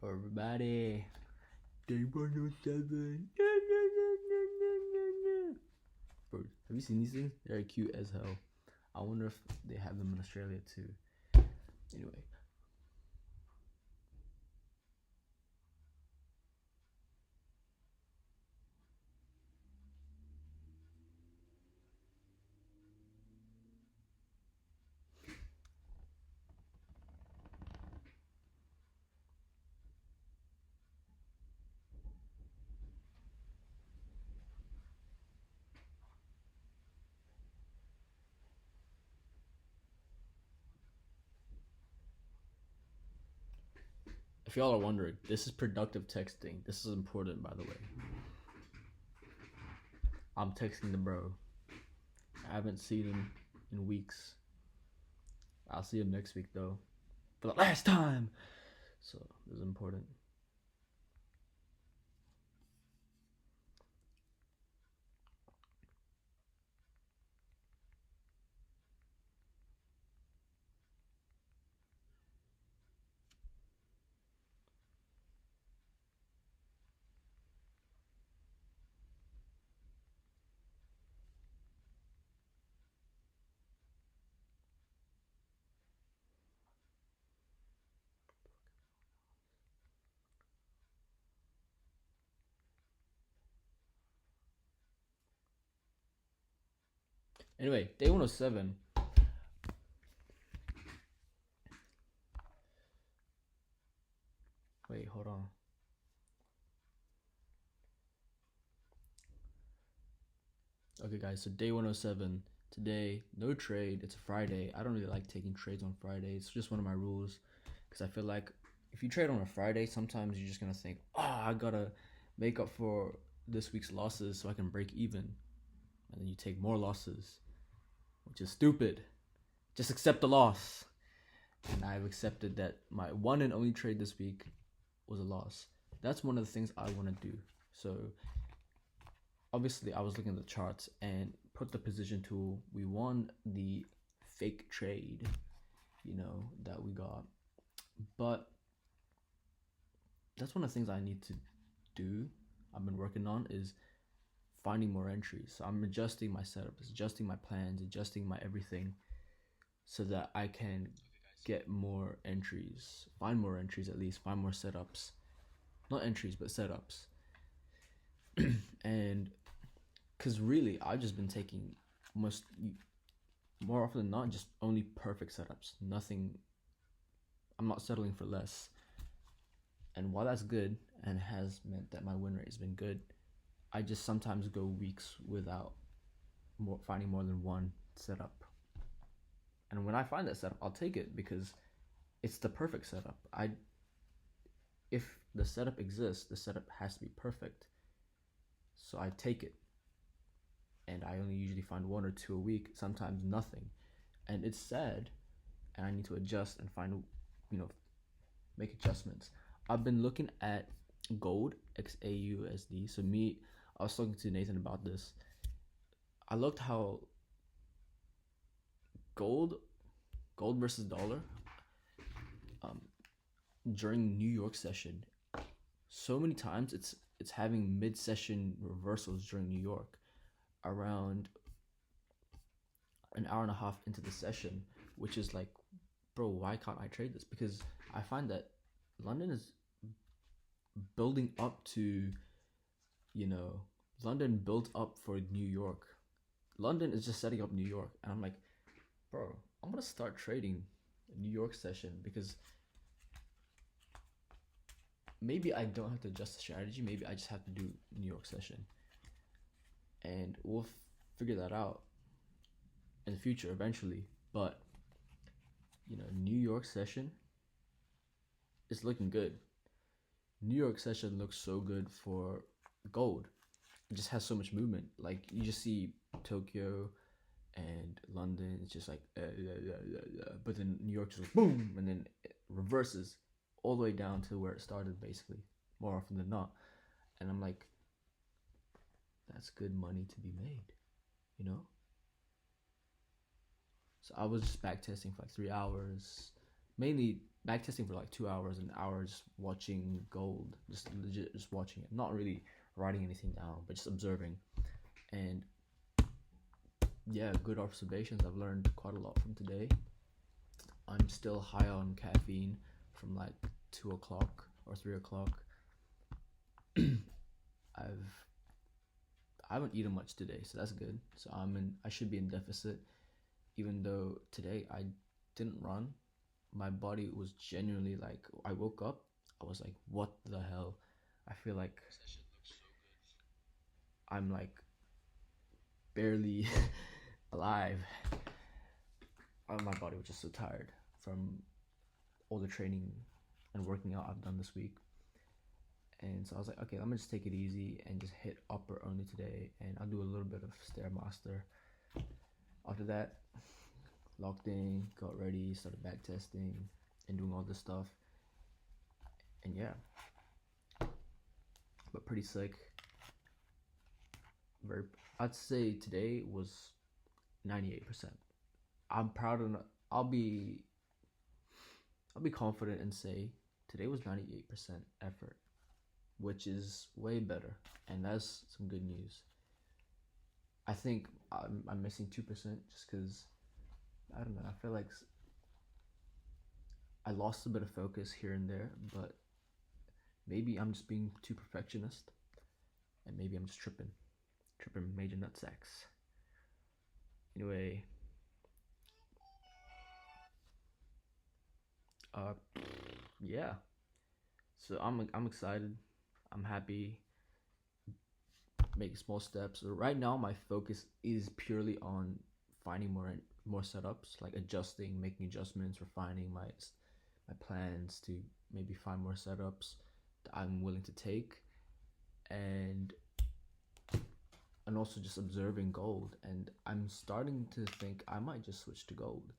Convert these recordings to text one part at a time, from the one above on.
Everybody, day 107. Bro, have you seen these things? They're cute as hell. I wonder if they have them in Australia too. Anyway. If y'all are wondering, this is productive texting. This is important, by the way. I'm texting the bro. I haven't seen him in weeks. I'll see him next week, though. For the last time! So, this is important. Anyway, day 107. Wait, hold on. Okay, guys, so day 107. Today, no trade. It's a Friday. I don't really like taking trades on Friday. It's just one of my rules. Because I feel like if you trade on a Friday, sometimes you're just going to think, I got to make up for this week's losses so I can break even. And then you take more losses, which is stupid. Just accept the loss. And I've accepted that my one and only trade this week was a loss. That's one of the things I want to do. So obviously I was looking at the charts and put the position tool. We won the fake trade, that we got. But that's one of the things I need to do. I've been working on is finding more entries. So I'm adjusting my setups, adjusting my plans, adjusting my everything so that I can get more entries, find more entries at least, find more setups. Not entries, but setups. And because really, I've just been taking more often than not, just only perfect setups. Nothing, I'm not settling for less. And while that's good and has meant that my win rate has been good, I just sometimes go weeks without finding more than one setup. And when I find that setup, I'll take it because it's the perfect setup. If the setup exists, the setup has to be perfect. So I take it. And I only usually find one or two a week, sometimes nothing. And it's sad, and I need to adjust and find, make adjustments. I've been looking at gold, XAUSD. So I was talking to Nathan about this. I looked how gold versus dollar, during New York session, so many times it's having mid-session reversals during New York, around an hour and a half into the session, which is like, bro, why can't I trade this? Because I find that London is building up to, London built up for New York. London is just setting up New York, and I'm like, bro, I'm gonna start trading New York session because maybe I don't have to adjust the strategy. Maybe I just have to do New York session, and we'll figure that out in the future eventually. But New York session is looking good. New York session looks so good for gold. It just has so much movement. Like you just see Tokyo and London, it's just like but then New York just like boom, and then it reverses all the way down to where it started, basically, more often than not. And I'm like, that's good money to be made, So I was just back testing for like 3 hours, mainly back testing for like 2 hours, an hour just watching gold, just legit just watching it, not really writing anything down, but just observing. And yeah, good observations. I've learned quite a lot from today. I'm still high on caffeine from like 2 o'clock or 3 o'clock. I've I haven't eaten much today, so that's good. So I should be in deficit, even though today I didn't run. My body was genuinely like, I woke up, I was like, what the hell? I feel like I'm like barely alive. My body was just so tired from all the training and working out I've done this week. And so I was like, okay, I'm gonna just take it easy and just hit upper only today, and I'll do a little bit of stairmaster. After that, locked in, got ready, started back testing and doing all this stuff. And yeah, but pretty sick. Very, I'd say today was 98%. I'm proud of. I'll be confident and say today was 98% effort, which is way better, and that's some good news. I think I'm missing 2% just because I don't know. I feel like I lost a bit of focus here and there, but maybe I'm just being too perfectionist, and maybe I'm just tripping major nutsacks. Anyway, uh, yeah. So I'm excited. I'm happy. Making small steps. So right now, my focus is purely on finding more setups, like adjusting, making adjustments, refining my plans to maybe find more setups that I'm willing to take, and also just observing gold. And I'm starting to think I might just switch to gold,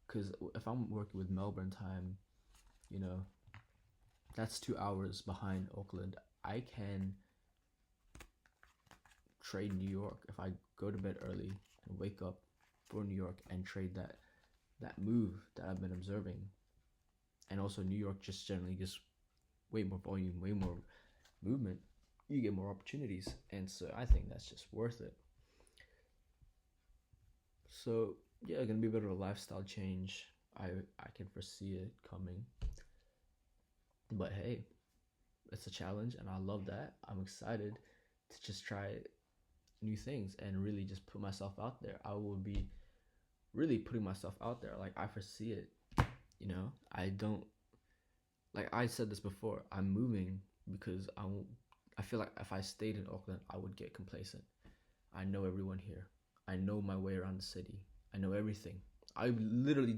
because if I'm working with Melbourne time, you know, that's 2 hours behind Auckland. I can trade New York if I go to bed early and wake up for New York and trade that move that I've been observing. And also New York just generally just way more volume, way more movement. You get more opportunities, and so I think that's just worth it. So yeah, gonna be a bit of a lifestyle change. I can foresee it coming, but hey, it's a challenge, and I love that. I'm excited to just try new things and really just put myself out there. I will be really putting myself out there. Like, I foresee it. I don't, like I said this before. I'm moving because I feel like if I stayed in Auckland, I would get complacent. I know everyone here. I know my way around the city. I know everything. I literally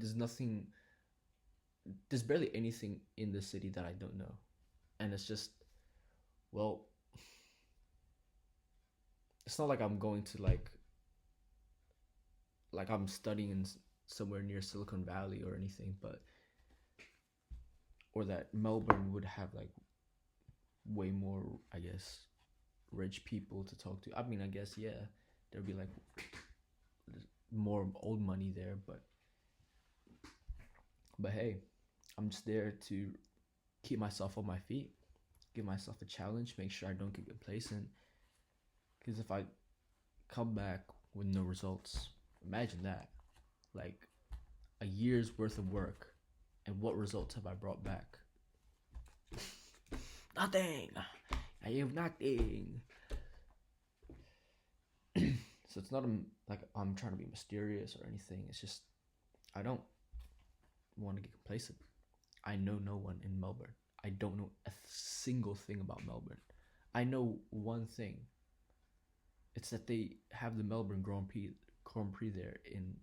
there's barely anything in the city that I don't know. And it's just, well, it's not like I'm going to like I'm studying in somewhere near Silicon Valley or anything, but or that Melbourne would have like way more, I guess, rich people to talk to. I mean, I guess yeah, there'd be like more old money there, but hey, I'm just there to keep myself on my feet, give myself a challenge, make sure I don't get complacent. Because if I come back with no results, imagine that, like a year's worth of work, and what results have I brought back? Nothing. I have nothing. So it's not like I'm trying to be mysterious or anything. It's just I don't want to get complacent. I know no one in Melbourne. I don't know a single thing about Melbourne. I know one thing. It's that they have the Melbourne Grand Prix there in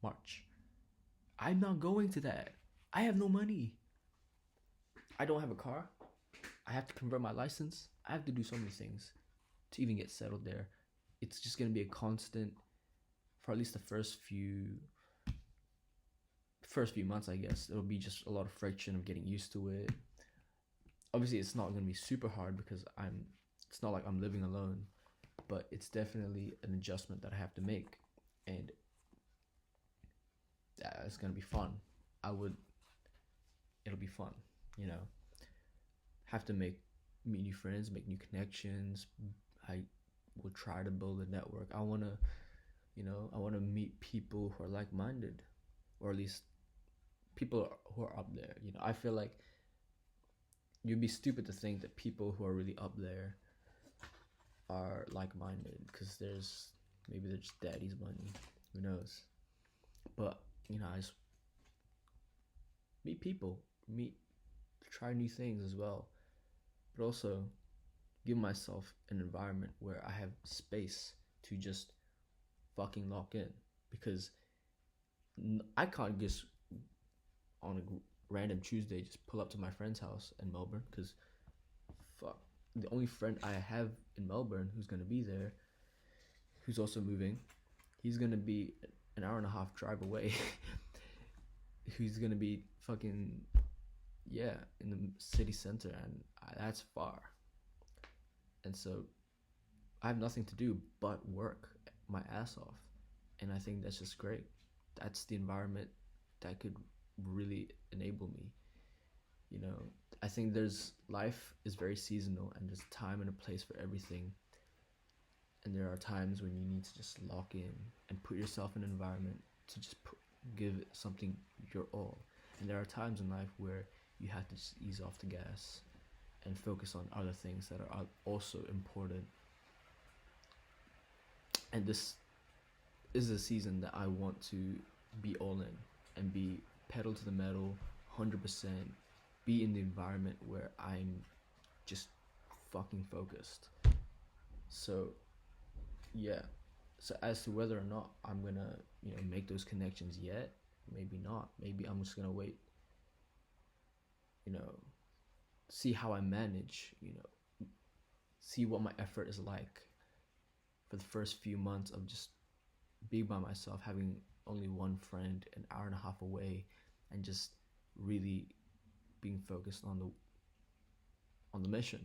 March. I'm not going to that. I have no money. I don't have a car. I have to convert my license. I have to do so many things to even get settled there. It's just going to be a constant for at least the first few months, I guess. It'll be just a lot of friction of getting used to it. Obviously, it's not going to be super hard because it's not like I'm living alone, but it's definitely an adjustment that I have to make, and it's going to be fun. it'll be fun, you know. Have to meet new friends, make new connections. I will try to build a network. I want to, I want to meet people who are like-minded, or at least people who are up there. I feel like you'd be stupid to think that people who are really up there are like-minded, because maybe they're just daddy's money. Who knows? But I just meet people, try new things as well, but also give myself an environment where I have space to just fucking lock in, because I can't just on a random Tuesday just pull up to my friend's house in Melbourne, because fuck, the only friend I have in Melbourne who's gonna be there, who's also moving, he's gonna be an hour and a half drive away. Who's gonna be fucking in the city center, and that's far. And so I have nothing to do but work my ass off, and I think that's just great. That's the environment that could really enable me. I think life is very seasonal, and there's time and a place for everything. And there are times when you need to just lock in and put yourself in an environment to just give something your all. And there are times in life where you have to just ease off the gas and focus on other things that are also important. And this is a season that I want to be all in and be pedal to the metal, 100%, be in the environment where I'm just fucking focused. So yeah, so as to whether or not I'm gonna make those connections yet, maybe not. Maybe I'm just gonna wait, see how I manage, see what my effort is like for the first few months of just being by myself, having only one friend an hour and a half away, and just really being focused on the mission.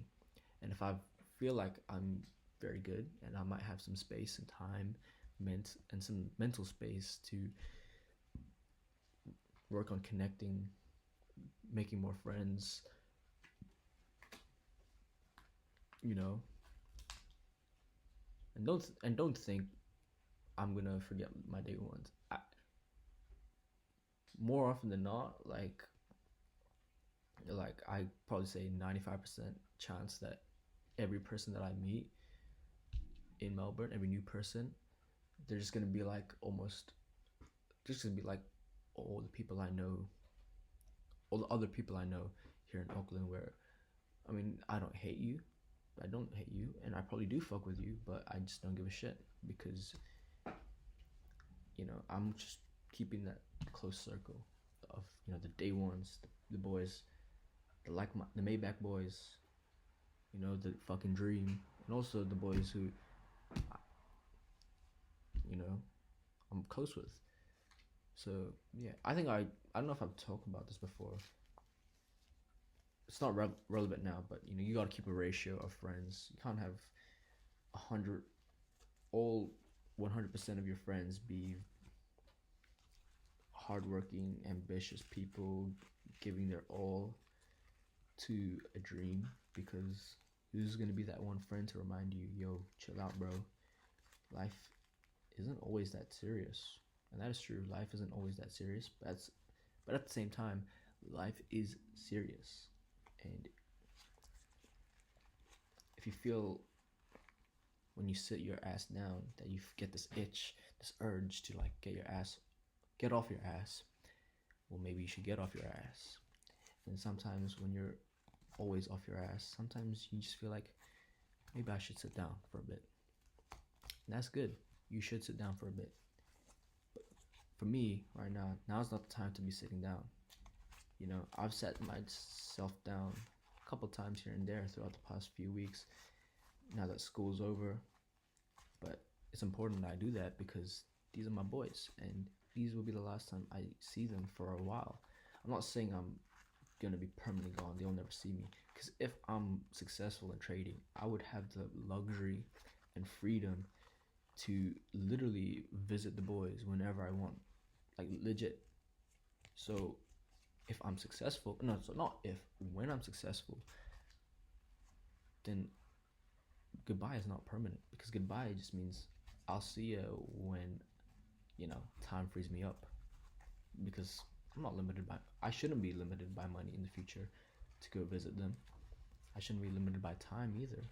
And if I feel like I'm very good and I might have some space and time and some mental space to work on connecting, making more friends, and don't think I'm gonna forget my day ones. More often than not, like I probably say 95% chance that every person that I meet in Melbourne, every new person, they're just gonna be like all the people I know, all the other people I know here in Auckland. Where I don't hate you, and I probably do fuck with you, but I just don't give a shit, because I'm just keeping that close circle of the day ones, the boys, the Maybach boys, the fucking dream, and also the boys who I'm close with. So yeah, I think I don't know if I've talked about this before. It's not relevant now, but you gotta keep a ratio of friends. You can't have 100% of your friends be hardworking, ambitious people giving their all to a dream, because who's gonna be that one friend to remind you, yo, chill out, bro. Life isn't always that serious. And that is true. Life isn't always that serious, but at the same time, life is serious. And if you feel when you sit your ass down that you get this itch, this urge to get off your ass, well, maybe you should get off your ass. And sometimes when you're always off your ass, sometimes you just feel like, maybe I should sit down for a bit. And that's good. You should sit down for a bit. But for me, right now, now's not the time to be sitting down. I've sat myself down a couple times here and there throughout the past few weeks, now that school's over. But it's important that I do that, because these are my boys, and these will be the last time I see them for a while. I'm not saying I'm gonna be permanently gone, they'll never see me, because if I'm successful in trading, I would have the luxury and freedom to literally visit the boys whenever I want, like legit. So if I'm successful, no, so not if, when I'm successful, then goodbye is not permanent, because goodbye just means I'll see you when, you know, time frees me up, because I shouldn't be limited by money in the future to go visit them. I shouldn't be limited by time either.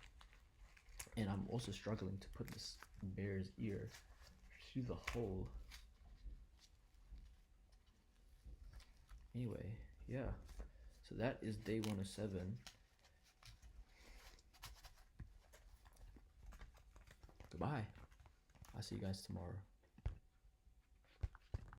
And I'm also struggling to put this bear's ear through the hole. Anyway, yeah. So that is day 107. Goodbye. I'll see you guys tomorrow.